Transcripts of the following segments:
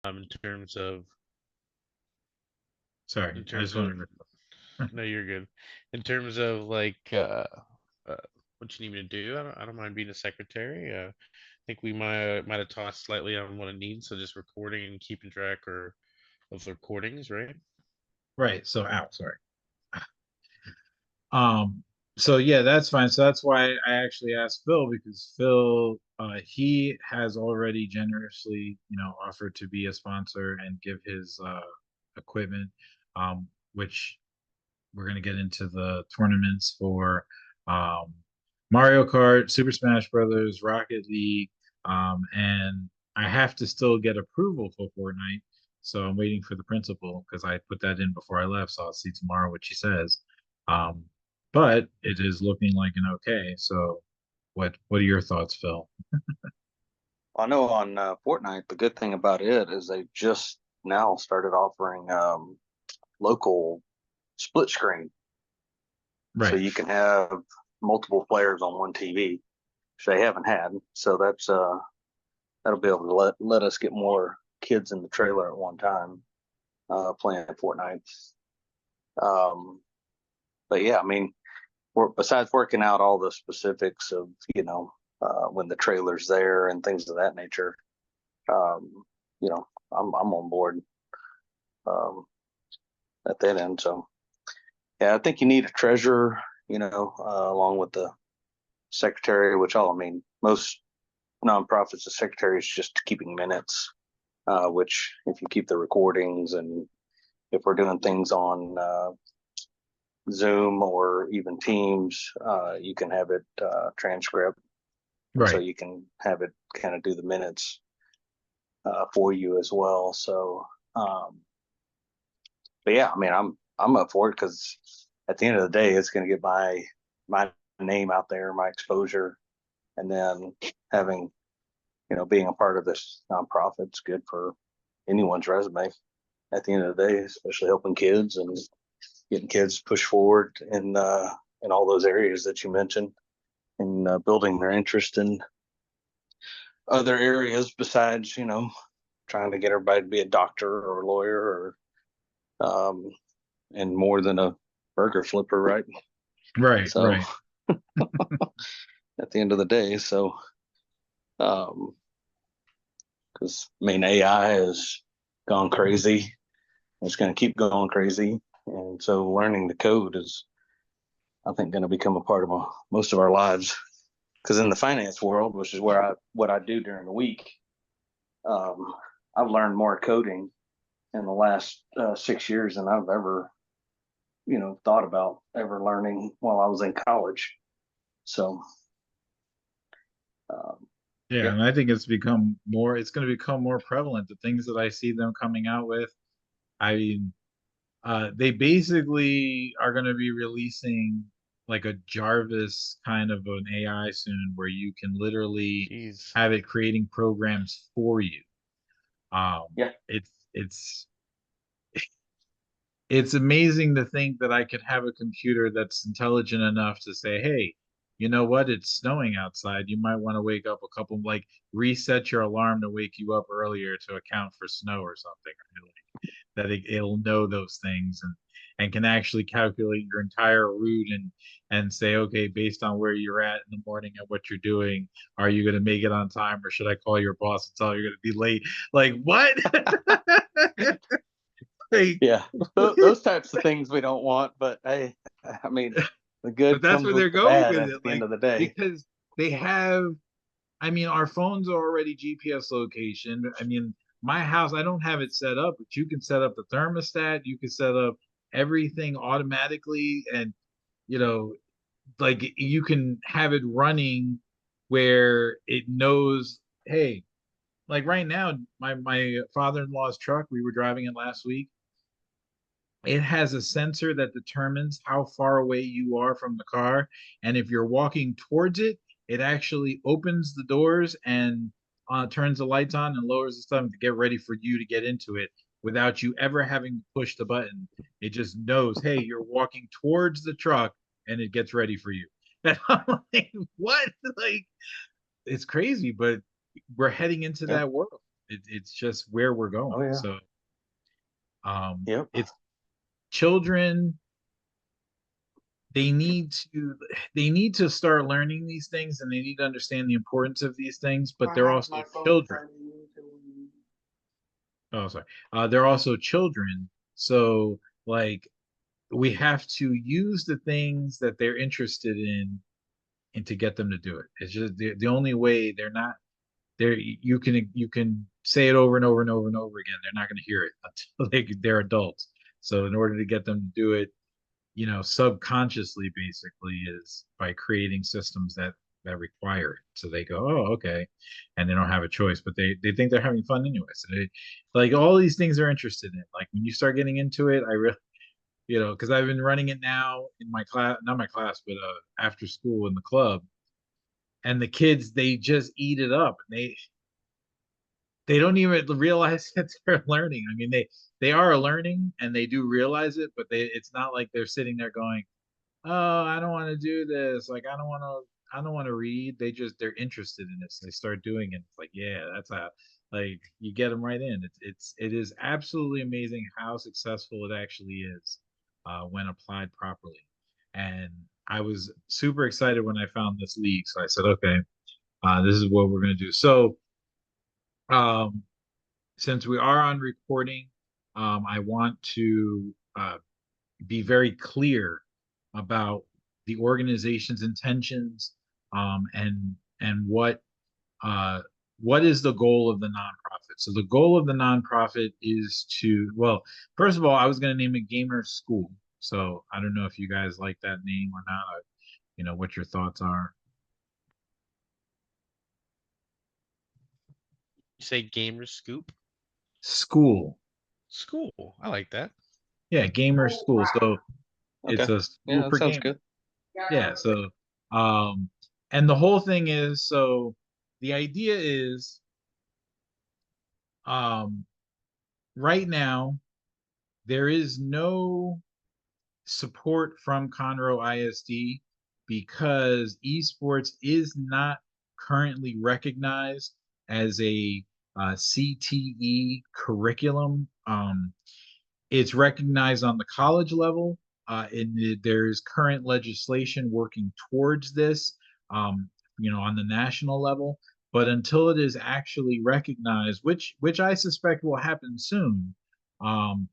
in terms of Sorry, in I just terms of wanted no, you're good. In terms of uh what you need me to do, I don't mind being a secretary. I think we might have tossed slightly on what it needs, so just recording and keeping track or of the recordings, right? right. So, sorry. Um, so yeah, that's fine. So that's why I actually asked Phil because Phil, he has already generously, offered to be a sponsor and give his equipment, which we're gonna get into the tournaments for um, Mario Kart, Super Smash Brothers, Rocket League, and I have to still get approval for Fortnite. So I'm waiting for the principal because I put that in before I left. So I'll see tomorrow what she says. Um, but it is looking like an okay. So what are your thoughts, Phil? I know on Fortnite, the good thing about it is they just now started offering local split screen, so Right, you can have multiple players on one TV, which they haven't had. So that'll be able to let us get more kids in the trailer at one time playing Fortnite. Um, but yeah, I mean, besides working out all the specifics of when the trailer's there and things of that nature, um, I'm on board um, at that end. So yeah, I think you need a treasurer, along with the secretary, which all I mean, most nonprofits, the secretary is just keeping minutes. Which if you keep the recordings and if we're doing things on Zoom or even Teams, you can have it transcript, and so right. you can have it kind of do the minutes for you as well. So, um, but yeah, I mean, I'm up for it because at the end of the day, it's going to get my name out there, my exposure, and then having being a part of this nonprofit's good for anyone's resume at the end of the day, especially helping kids and getting kids pushed forward in all those areas that you mentioned, and building their interest in other areas besides trying to get everybody to be a doctor or a lawyer or and more than a burger flipper, right? Right, So right. at the end of the day, so um, because I mean AI has gone crazy. It's going to keep going crazy, and so learning the code is, I think, going to become a part of most of our lives. Because in the finance world, which is where what I do during the week, um, I've learned more coding in the last 6 years than I've ever thought about ever learning while I was in college. So um, Yeah, yeah, and I think it's going to become more prevalent. The things that I see them coming out with, I mean, they basically are going to be releasing like a Jarvis kind of an AI soon, where you can literally Jeez. have it creating programs for you. yeah, It's it's amazing to think that I could have a computer that's intelligent enough to say, hey, you know what? It's snowing outside. You might want to wake up a couple, like reset your alarm to wake you up earlier to account for snow or something. Right? That it'll know those things and can actually calculate your entire route and say, okay, based on where you're at in the morning and what you're doing, are you going to make it on time or should I call your boss and tell you you're going to be late? Like what? like, yeah. Those types of things we don't want, but hey, I mean, the but good that's comes where with they're the going bad with at it. the end Like, of the day. because they have, I mean, our phones are already GPS location. I mean, my house, I don't have it set up, but you can set up the thermostat, you can set up everything automatically, and you know, like you can have it running where it knows, hey, like right now, my father-in-law's truck, we were driving it last week. It has a sensor that determines how far away you are from the car. And if you're walking towards it, it actually opens the doors and turns the lights on and lowers the stuff to get ready for you to get into it without you ever having to push the button. It just knows, hey, you're walking towards the truck and it gets ready for you. And I'm like, what? Like, it's crazy, but we're heading into Yeah, that world. It's just where we're going. Oh, yeah. So Yep. it's children, they need to start learning these things, and they need to understand the importance of these things, but they're also children. Oh, sorry. They're also children. So like we have to use the things that they're interested in and to get them to do it. It's just the only way. They're not there. You can say it over and over and over and over again. They're not going to hear it until they're adults. So in order to get them to do it, subconsciously basically, is by creating systems that require it. So they go, oh, okay, and they don't have a choice, but they think they're having fun anyway. So they like all these things they're interested in. Like when you start getting into it, I really, because I've been running it now in my class, not my class, but after school in the club, and the kids, they just eat it up, and they don't even realize that they're learning. I mean, they are learning and they do realize it, but it's not like they're sitting there going, oh, I don't want to do this. Like, I don't want to read. They're interested in this. They start doing it. It's like, yeah, that's how, like, you get them right in. It is absolutely amazing how successful it actually is when applied properly. And I was super excited when I found this league. So I said, okay, this is what we're going to do. So, um, since we are on recording, I want to be very clear about the organization's intentions, and what is the goal of the nonprofit. So the goal of the nonprofit is to, well, first of all, I was going to name it Gamer School. So I don't know if you guys like that name or not. What your thoughts are. You say gamer scoop? School. School. I like that. Yeah, Gamer School. So Okay. it's a Yeah, school that for sounds gamers. good. Yeah, so um and the whole thing is, so the idea is, um right now there is no support from Conroe ISD because esports is not currently recognized as a CTE curriculum. It's recognized on the college level, and there's current legislation working towards this, on the national level. But until it is actually recognized, which I suspect will happen soon, um,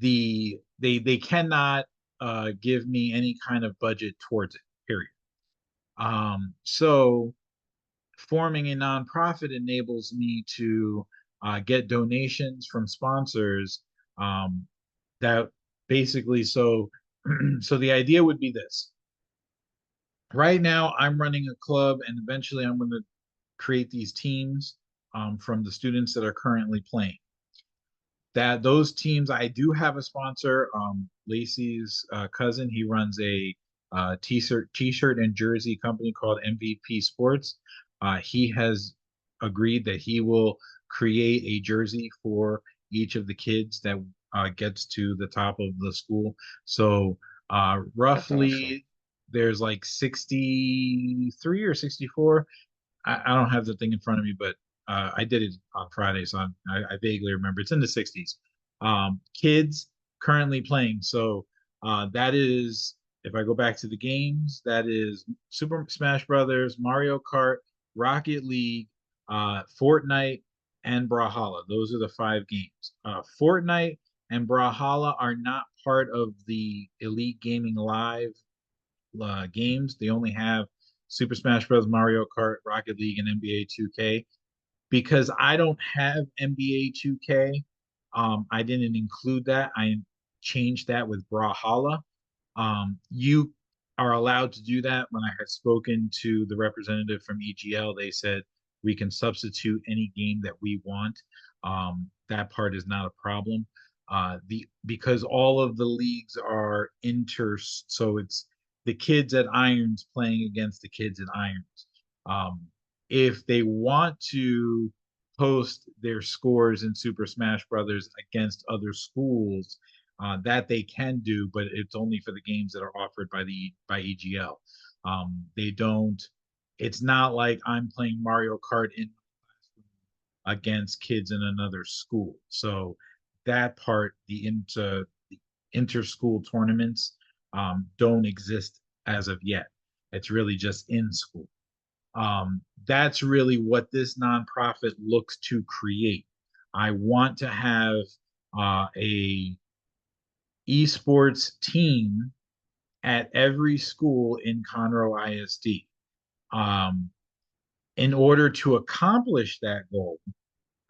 they cannot give me any kind of budget towards it. Period. So forming a nonprofit enables me to get donations from sponsors, um, that basically, so so the idea would be this. Right now I'm running a club, and eventually I'm going to create these teams, from the students that are currently playing. That those teams, I do have a sponsor, Lacey's cousin. He runs a t-shirt and jersey company called MVP Sports. He has agreed that he will create a jersey for each of the kids that gets to the top of the school. So That's awesome. roughly there's like 63 or 64. I don't have the thing in front of me, but I did it on Friday, so I vaguely remember. It's in the 60s. Kids currently playing. So that is, if I go back to the games, that is Super Smash Brothers, Mario Kart, Rocket League, Fortnite, and Brawlhalla. Those are the 5 games. Fortnite and Brawlhalla are not part of the Elite Gaming Live games. They only have Super Smash Bros., Mario Kart, Rocket League, and NBA 2K. Because I don't have NBA 2K, I didn't include that. I changed that with Brawlhalla. You are allowed to do that. When I had spoken to the representative from EGL, they said we can substitute any game that we want. That part is not a problem. Because all of the leagues are so it's the kids at Irons playing against the kids at Irons. If they want to post their scores in Super Smash Brothers against other schools, that they can do, but it's only for the games that are offered by EGL. They don't. It's not like I'm playing Mario Kart in against kids in another school. So that part, the inter-school tournaments don't exist as of yet. It's really just in school. That's really what this nonprofit looks to create. I want to have a esports team at every school in Conroe ISD. Um, in order to accomplish that goal,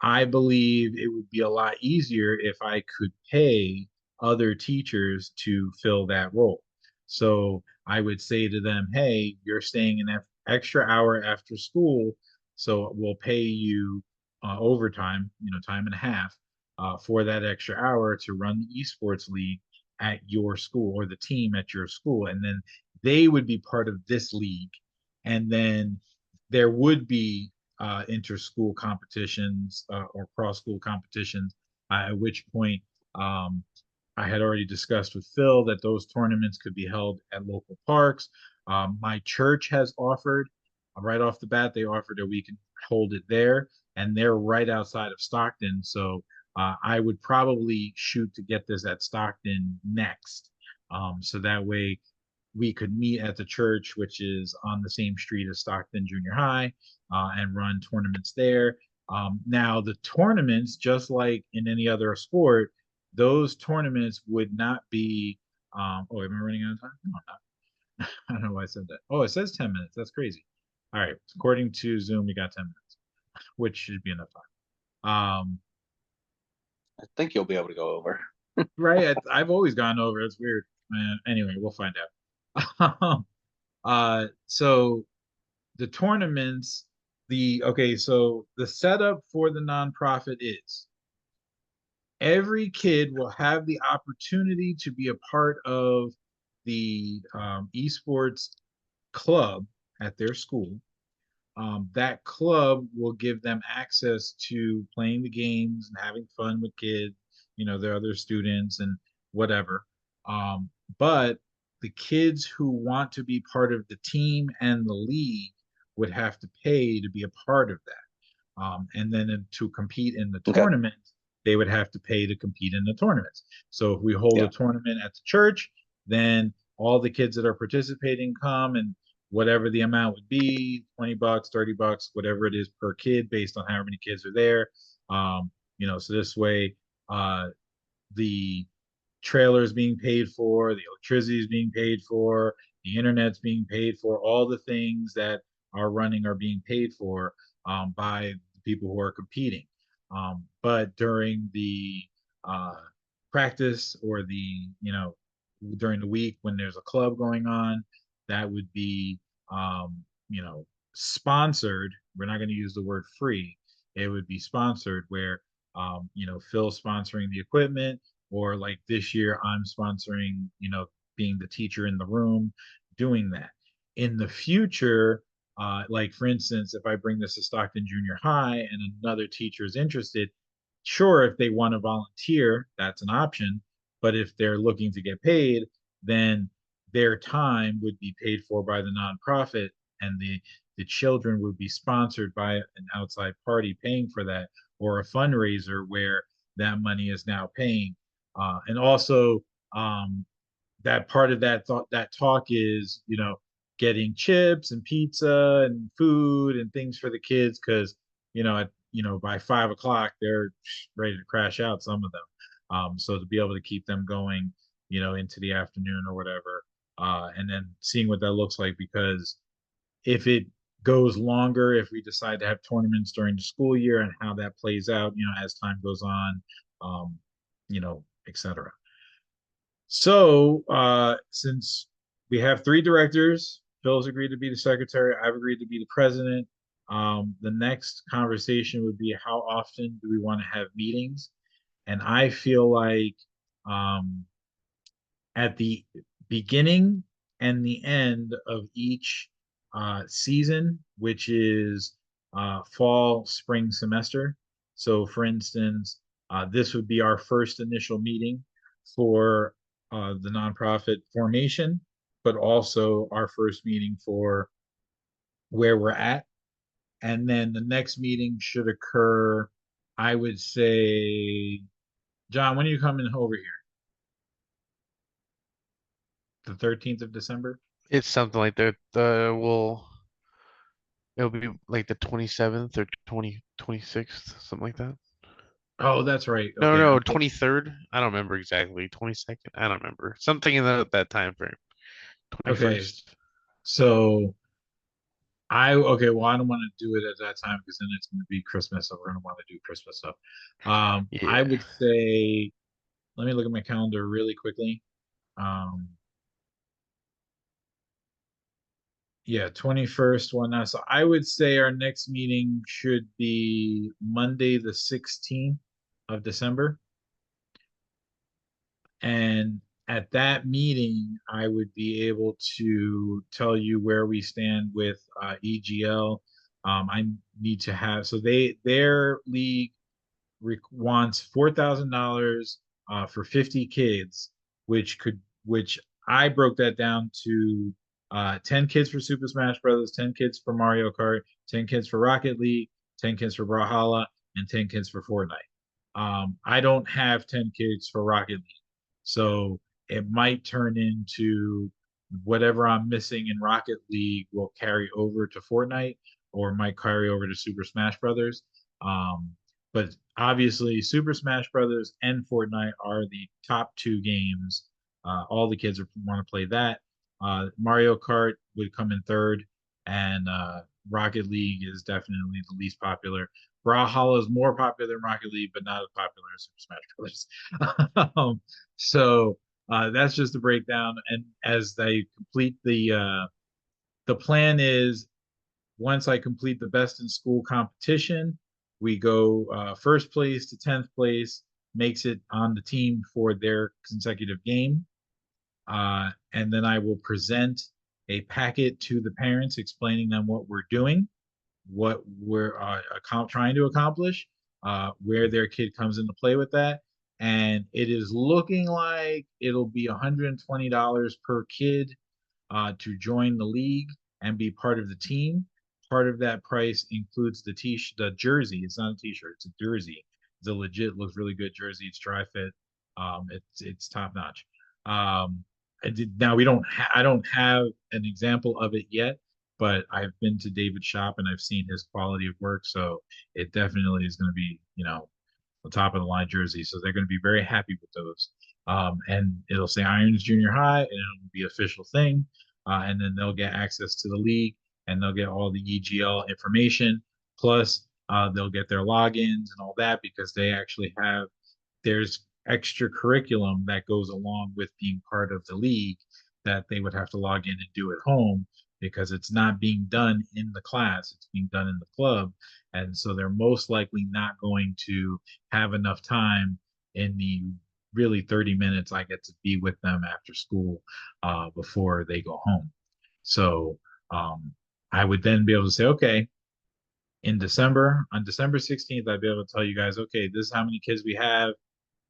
I believe it would be a lot easier if I could pay other teachers to fill that role. So I would say to them, hey, you're staying an extra hour after school, so we'll pay you overtime, time and a half for that extra hour to run the esports league at your school or the team at your school. And then they would be part of this league. And then there would be inter-school competitions or cross-school competitions, at which point I had already discussed with Phil that those tournaments could be held at local parks. My church has offered, right off the bat, they offered that we can hold it there, and they're right outside of Stockton. So I would probably shoot to get this at Stockton next. So that way we could meet at the church, which is on the same street as Stockton Junior High, and run tournaments there. Now, the tournaments, just like in any other sport, those tournaments would not be. Oh, am I running out of time? No, I'm not. I don't know why I said that. Oh, it says 10 minutes. That's crazy. All right. According to Zoom, we got 10 minutes, which should be enough time. I think you'll be able to go over. Right. I've always gone over. It's weird. Man. Anyway, we'll find out. So the tournaments, so the setup for the nonprofit is every kid will have the opportunity to be a part of the esports club at their school. That club will give them access to playing the games and having fun with kids, their other students and whatever. But the kids who want to be part of the team and the league would have to pay to be a part of that. And then to compete in the Okay. tournament, they would have to pay to compete in the tournaments. So if we hold Yeah. a tournament at the church, then all the kids that are participating come, and whatever the amount would be, $20, $30, whatever it is per kid based on how many kids are there. So this way, the trailer is being paid for, the electricity is being paid for, the internet's being paid for, all the things that are running are being paid for by the people who are competing. But during the practice or during the week when there's a club going on, that would be, sponsored. We're not going to use the word free. It would be sponsored where, Phil sponsoring the equipment, or like this year, I'm sponsoring, being the teacher in the room, doing that. In the future, like for instance, if I bring this to Stockton Junior High and another teacher is interested, sure, if they want to volunteer, that's an option. But if they're looking to get paid, then their time would be paid for by the nonprofit, and the children would be sponsored by an outside party paying for that, or a fundraiser where that money is now paying. And also, that part of that talk is, getting chips and pizza and food and things for the kids, because by 5 o'clock they're ready to crash out, some of them. So to be able to keep them going, into the afternoon or whatever, and then seeing what that looks like, because if it goes longer, if we decide to have tournaments during the school year, and how that plays out, as time goes on, etc. So since we have three directors, Phil's agreed to be the secretary, I've agreed to be the president. The next conversation would be, how often do we want to have meetings? And I feel like at the beginning and the end of each season, which is fall, spring semester. So, for instance, this would be our first initial meeting for the nonprofit formation, but also our first meeting for where we're at. And then the next meeting should occur, I would say, John, when are you coming over here? The 13th of December? It's something like that. It'll be like the 27th or 26th, something like that. Oh, that's right. No, Okay. no, 23rd. I don't remember exactly. 22nd. I don't remember. Something in that time frame. Okay. 21st. So okay, well, I don't want to do it at that time because then it's going to be Christmas, so we're going to want to do Christmas stuff. I Yeah. would say, let me look at my calendar really quickly. Um, yeah, 21st one now. So I would say our next meeting should be Monday, the 16th of December. And at that meeting, I would be able to tell you where we stand with EGL. I need to have, so their league wants $4,000 for 50 kids, which I broke that down to 10 kids for Super Smash Brothers, 10 kids for Mario Kart, 10 kids for Rocket League, 10 kids for Brawlhalla, and 10 kids for Fortnite. I don't have 10 kids for Rocket League, so it might turn into whatever I'm missing in Rocket League will carry over to Fortnite or might carry over to Super Smash Brothers. Um, but obviously, Super Smash Brothers and Fortnite are the top two games. All the kids want to play that. Mario Kart would come in third, and Rocket League is definitely the least popular. Brawlhalla is more popular than Rocket League, but not as popular as Super Smash Brothers. So that's just a breakdown. And as they complete the plan is once I complete the best in school competition, we go first place to 10th place, makes it on the team for their consecutive game. And then I will present a packet to the parents explaining them what we're doing, what we're trying to accomplish, where their kid comes into play with that. And it is looking like it'll be $120 per kid to join the league and be part of the team. Part of that price includes the jersey. It's not a t-shirt, it's a jersey. It's a legit, looks really good jersey. It's dry fit. It's top notch. Now I don't have an example of it yet, but I've been to David's shop and I've seen his quality of work. So it definitely is going to be, the top of the line jersey. So they're going to be very happy with those. And it'll say Irons Junior High, and it'll be official thing. And then they'll get access to the league, and they'll get all the EGL information. Plus, they'll get their logins and all that because they actually have there's extra curriculum that goes along with being part of the league that they would have to log in and do at home because it's not being done in the class, it's being done in the club. And so they're most likely not going to have enough time in the really 30 minutes I get to be with them after school before they go home. So I would then be able to say, okay, in December, on December 16th, I'd be able to tell you guys, okay, this is how many kids we have.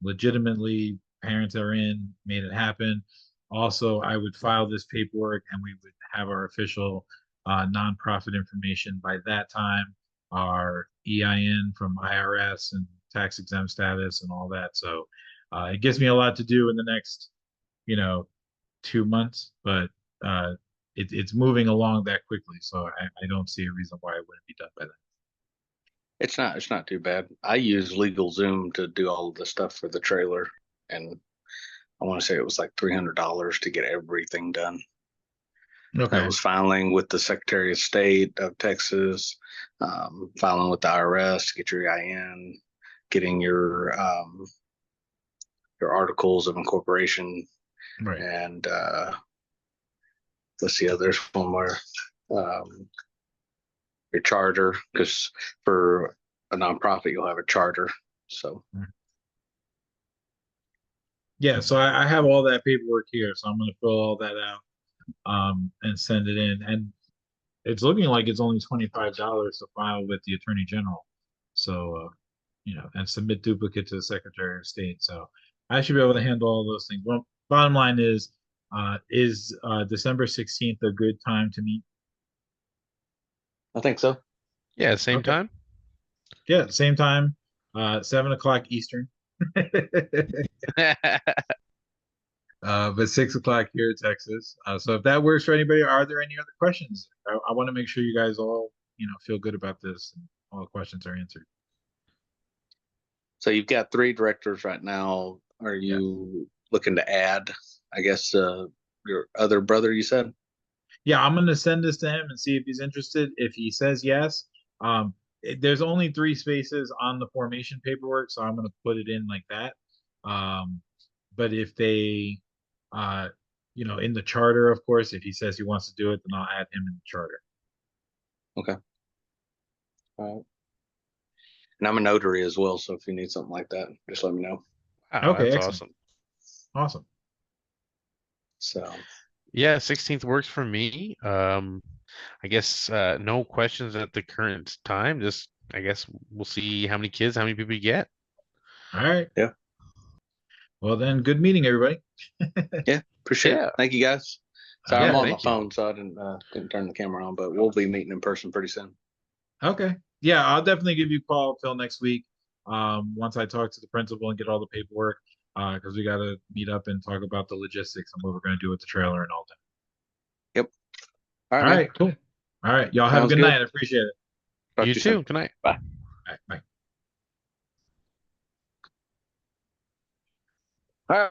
Legitimately, parents are in, made it happen. Also, I would file this paperwork and we would have our official nonprofit information by that time, our EIN from IRS and tax exempt status and all that. So it gives me a lot to do in the next, 2 months, but it's moving along that quickly. So I don't see a reason why it wouldn't be done by then. It's not too bad. I use LegalZoom to do all of the stuff for the trailer, and I want to say it was like $300 to get everything done. That Okay. was filing with the Secretary of State of Texas, filing with the IRS to get your EIN, getting your articles of incorporation, Right. and let's see, there's one more, your charter, because for a nonprofit you'll have a charter. So Yeah, so I have all that paperwork here, so I'm gonna fill all that out and send it in. And it's looking like it's only $25 to file with the Attorney General. So and submit duplicate to the Secretary of State. So I should be able to handle all those things. Well, bottom line is December 16th a good time to meet? I think so. Yeah, same Okay. time. Yeah, same time, 7 o'clock Eastern. But 6 o'clock here in Texas. So if that works for anybody, are there any other questions? I want to make sure you guys all, feel good about this and all the questions are answered. So you've got 3 directors right now. Are Yes. you looking to add, I guess, your other brother, you said? Yeah, I'm gonna send this to him and see if he's interested. If he says yes, there's only 3 spaces on the formation paperwork, so I'm gonna put it in like that. But if they, uh, in the charter, of course, if he says he wants to do it, then I'll add him in the charter. Okay. All right. And I'm a notary as well, so if you need something like that, just let me know. Wow, Okay, that's excellent. awesome. Awesome. So Yeah, 16th works for me. I guess no questions at the current time. Just I guess we'll see how many kids, how many people you get. All right. Yeah. Well then, good meeting everybody. yeah, appreciate it. Yeah. Thank you guys. Sorry, Yeah, I'm on my thank you. phone, so I couldn't turn the camera on, but we'll be meeting in person pretty soon. Okay. Yeah, I'll definitely give you a call till next week. Once I talk to the principal and get all the paperwork, because we got to meet up and talk about the logistics and what we're going to do with the trailer and all that. Yep. All right, All man. right, cool. All right, y'all have a Sounds good good. night. I appreciate it. Talk You to you soon. too. Good night. Bye. All right, bye. All right.